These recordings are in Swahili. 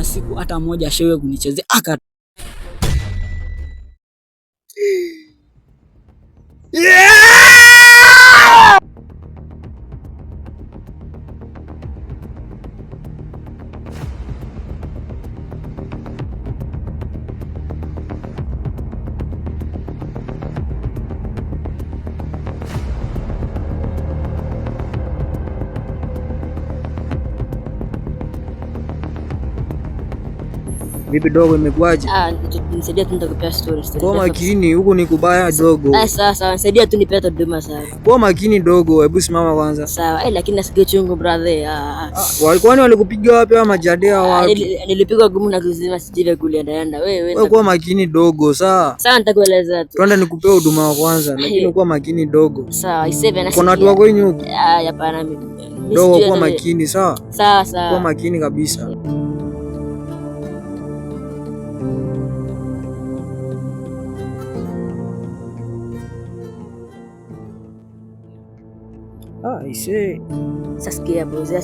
siku hata moja shewe kunichezea aka. Vipi dogo, imekuaje? Nisaidie tu nitakupea story. Kwa makini, huko ni kubaya dogo. Sawa, nisaidie tu nipe huduma sawa. Kwa makini dogo, hebu simama kwanza. Sawa, lakini nasikia chungu brother. Kwani walikupiga wapi ama jadea wapi? Nilipigwa gumu na kuzima sijile kulienda. Wewe kwa makini dogo, sawa? Sawa, nitakueleza tu. Twende nikupea huduma kwanza, lakini kwa makini dogo. Sawa, iseve na. Kuna watu wako nyuki? Hapana mimi. Dogo, kwa makini, sawa? Sawa. Kwa makini kabisa. Sasikia bosi,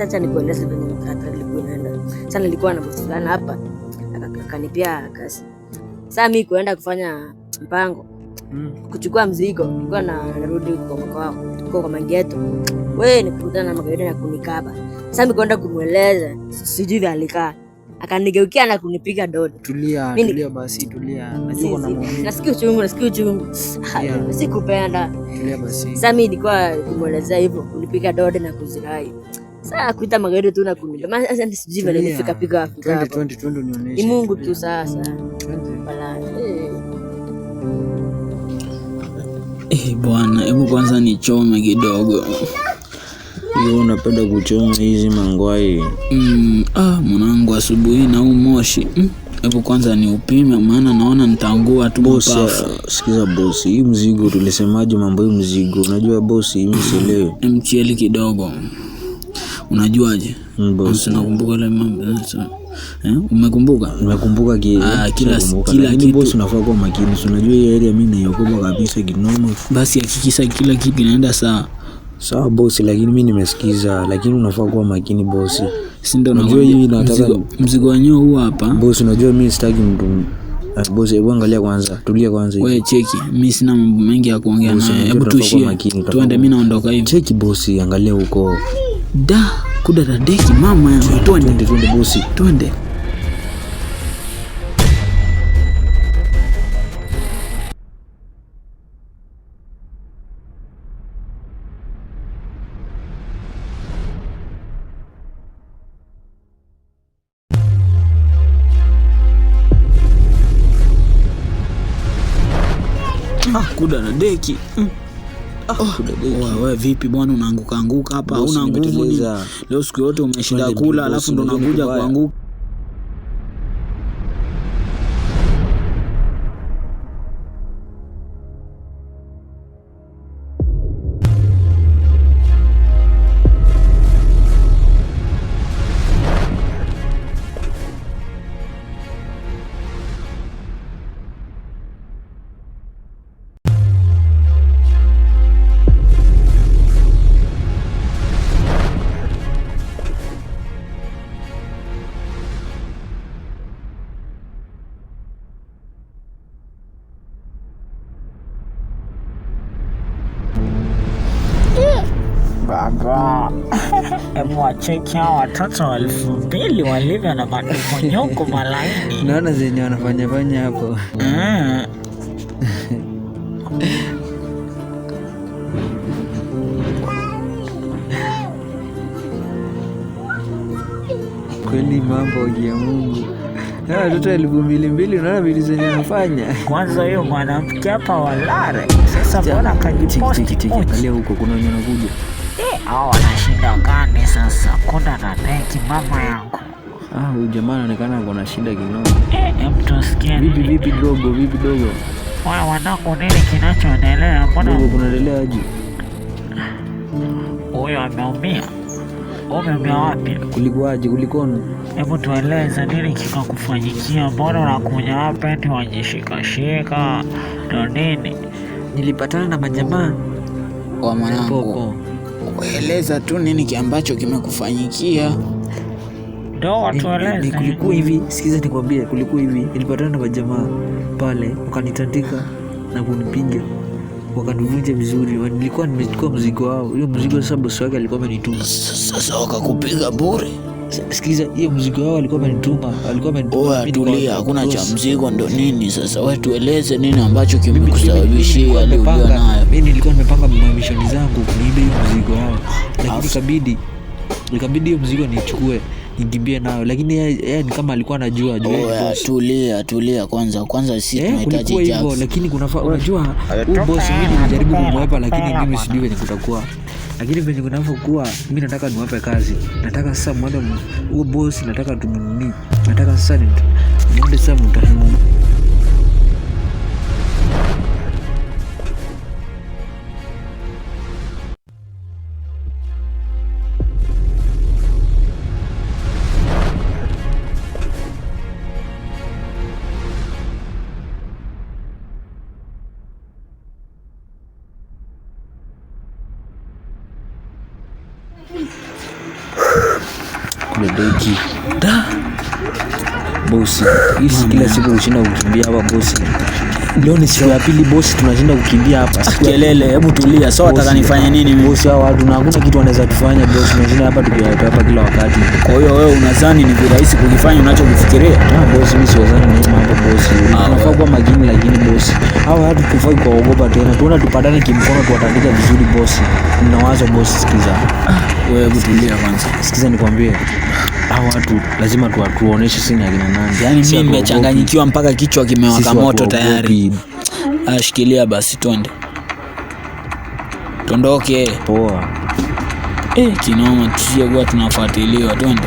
acha nikueleze venye nilikuenda. Sasa nilikuwa na bosi fulani hapa, akanipea kazi. Sasa mimi kuenda kufanya mpango, kuchukua mzigo, nilikuwa narudi kwa Mangeto. Wewe nikutana na magaidi na kunikaba. Sasa mimi kwenda kumweleza, sijui vile alikaa. Akanigeukia na kunipiga dodo. Tulia basi, tulia. Najua kuna maumivu. Nasikia uchungu. Sikupenda. Tulia basi. Sasa mimi nilikuwa kumwelezea hivyo, kunipiga dodo na kuzirai. Sasa kuita magaidi tu na kunipiga. Sasa sijui vile nilifika piga Afrika. 20 nionyeshe. Ni Mungu tu sasa. Bwana, hebu kwanza nichome kidogo. Hiyo unapenda kuchoma hizi mangwai? Mwanangu asubuhi na moshi. Hebu kwanza ni upime, maana naona nitaangua tu mapafu. Sikiza bosi, hii mzigo tulisemaje mambo hii mzigo? Unajua bosi, hii msielewe. Mcheli kidogo. Unajuaje? Bosi, nakumbuka ile mambo. Umekumbuka? Nimekumbuka kila kitu. Bosi, unafaa kuwa makini. Unajua hii area mimi naiogopa kabisa kinoma. Basi hakikisha kila kitu kinaenda sawa. Sawa bosi, lakini mimi nimesikiza, lakini unafaa kuwa makini bosi. Si ndio unajua hii nataka mzigo wenyewe huu hapa. Bosi, unajua mimi sitaki mtu. Bosi, hebu angalia kwanza, tulia kwanza. Wewe cheki, mimi sina mambo mengi ya kuongea naye. Hebu tuishie. Tuende, mimi naondoka hivi. Cheki bosi, angalia huko. Kuda dadeki mama yangu. Twende bosi. Twende. Kuda na deki. Wewe vipi bwana, unaanguka hapa? Una nguvu nini? Leo siku yote umeshinda kula alafu ndo unakuja kuanguka. Baba, hebu wacheki hao watoto wa 2000 walivyo na madukonyoko malaini. Naona zenye wanafanya hapo. Kweli mambo ya Mungu. Watoto 2000 unaona vitu zenye wanafanya. Kwanza hiyo mwanamke hapa walare. Sasa bora kajiposti. Angalia huko kuna wenye wanakuja. Hao wanashinda gani sasa? Konda na neki mama yangu. Huyu jamaa anaonekana kuna shida kidogo. Mtu sikia. Vipi dogo? Wao wanako nini kinachoendelea? Mbona kunaendelea aje? Huyo ameumia. Umeumia wapi? Kulikoni? Hebu tueleze nini kikakufanyikia? Mbona unakuja hapa eti wajishikashika? Ndo nini? Nilipatana na majamaa wa mwanangu. Eleza tu nini ambacho kimekufanyikia. Ndio watueleze. Kulikuwa hivi, sikiza nikwambie, kulikuwa hivi, nilipatana na majamaa pale, wakanitandika na kunipiga, wakanivunja vizuri. Nilikuwa nimechukua mzigo wao. Hiyo mzigo sasa bosi wake alikuwa amenituma. Sasa wakakupiga bure? Sikiza, hiyo mzigo wao alikuwa amenituma. Tulia, hakuna cha mzigo ndo nini sasa? Wewe tueleze nini ambacho kimekusababishia yale ulio nayo. Mimi nilikuwa nimepanga mishoni zangu kuniiba hiyo mzigo wao, lakini ikabidi hiyo mzigo nichukue nikimbie nayo, lakini yeye ni kama alikuwa anajua. Tulia kwanza sisi tunahitaji hivyo, lakini unajua huyu boss mimi nilijaribu kumwepa, lakini mimi sijui venye kutakuwa. Lakini venye kunavyokuwa, mimi nataka niwape kazi. Nataka sasa mwende huyo boss, nataka tumnuni. Nataka sasa mwende sasa mtahimu. Doki bosi, hii kila siku unashinda kukimbia hapa bosi. Leo ni siku ya pili bosi, tunashinda kukimbia hapa. Kelele, hebu tulia. Sawa, nataka nifanye nini mimi? Bosi, hao watu na hakuna kitu wanaweza tufanya bosi, tunashinda hapa tukiwaita hapa kila wakati. Kwa hiyo wewe unadhani ni virahisi kukifanya unachokifikiria? Bosi, mimi siwazani na mambo bosi. Tunafaa kuwa makini, lakini bosi, hao watu tufai kuogopa tena. Tuona tupatane kimkono, tuwatandika vizuri bosi. Ninawaza bosi, sikiza. Wewe hebu tulia kwanza. Sikiza nikwambie, hao watu lazima tuwaoneshe sisi ni akina nani. Yaani mimi nimechanganyikiwa mpaka kichwa kimewaka moto tayari. Ashikilia basi, twende. Tondoke. Poa. Kinoma, tusije kuwa tunafuatiliwa, twende.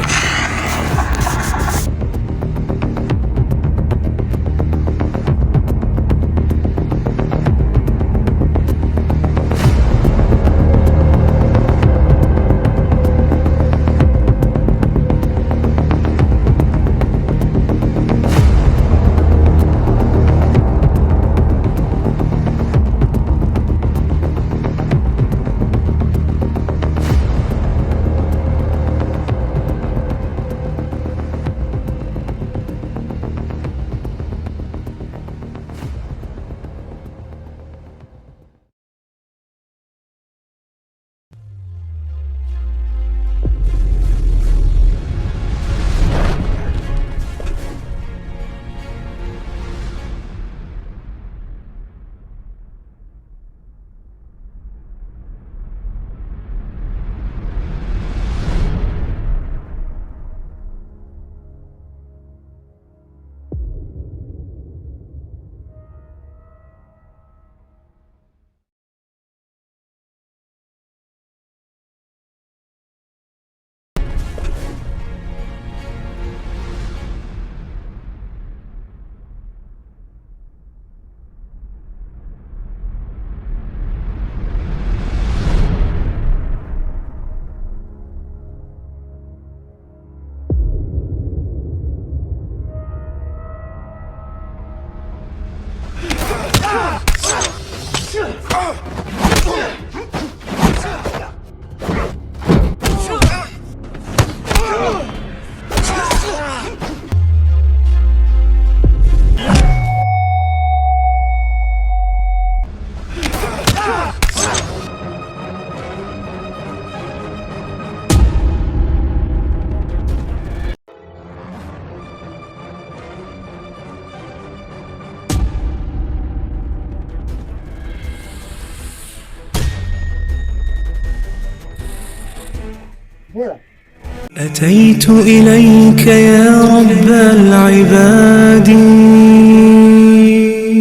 أتيت إليك يا رب العباد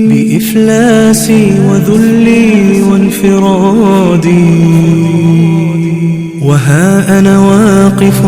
بإفلاسي وذلي وانفرادي، وها أنا واقف